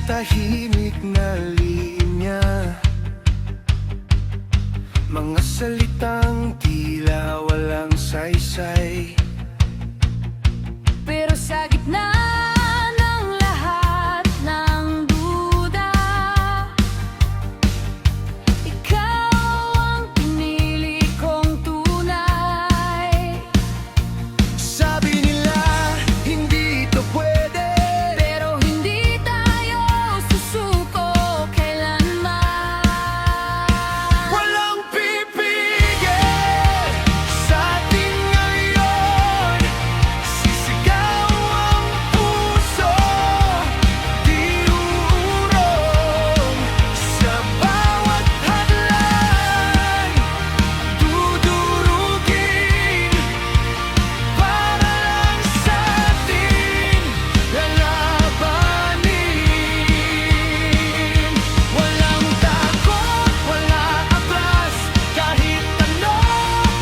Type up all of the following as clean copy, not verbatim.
tahimik na linya, mga salitang tila walang saysay. Pero sa gitna ng lahat ng duda, ikaw ang pinili kong tunay. Sabi nila, hindi ito pwede, Pero hindi tayo susuko kailanman. walang pipigil sa atin ngayon. Sisigaw ang puso, di uurong sa bawat hadlang. Dudurugin para lang sa atin lalabanin. Walang takot, walang atras, kahit ano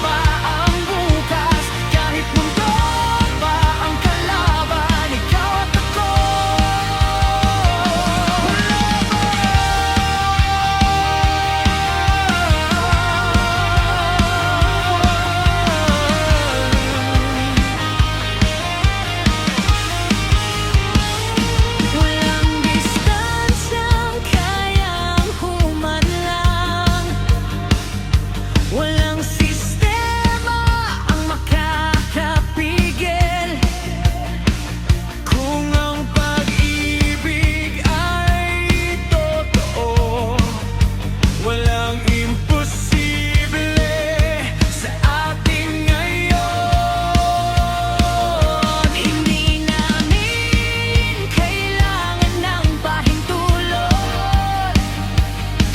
pa ang bukas, kahit mundo pa ang kalaban, ikaw at ako Walang distansyang kayang humadlang, walang sistema ang makakapigil. kung ang pag-ibig ay totoo. Walang imposible sa atin ngayon. Hindi namin kailangan ng pahintulot.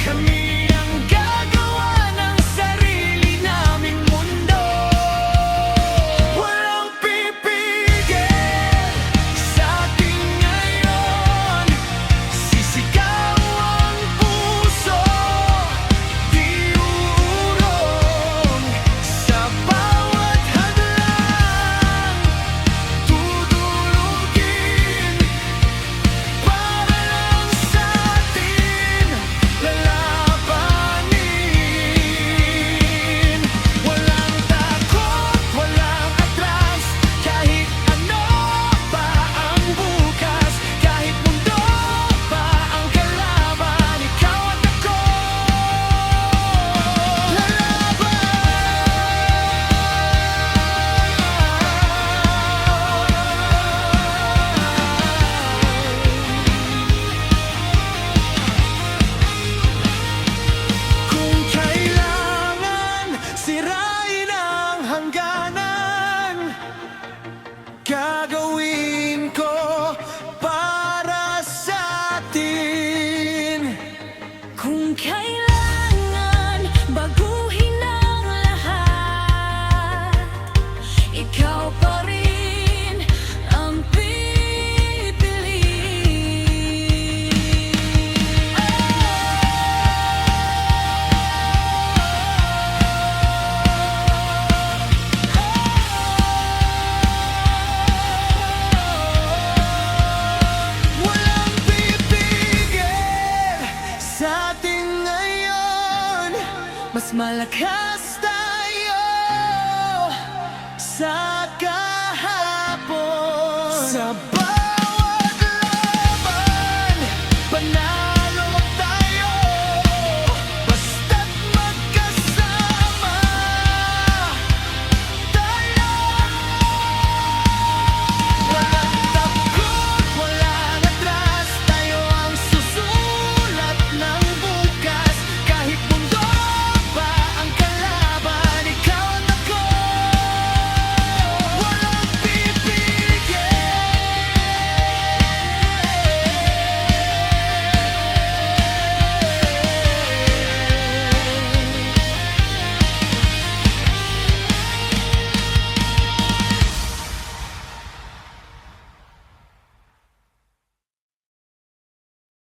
Kami ang gagawa ng sarili naming mundo. Walang pipigil sa atin ngayon. Sisigaw ang puso, di uurong sa bawat hadlang. Tudulugin para lang sa atin lalabanin. Walang takot, walang atras, kahit ano pa ang bukas, kahit mundo pa ang kalaban, ikaw at ako lalaban. Kung kailangan sirain ang hangganan, gagawin ko para sa atin. Kung kailangan baguhin ang lahat, ikaw pa rin ang Walang pipigil sa atin ngayon. Mas malakas tayo sa kahapon. Sa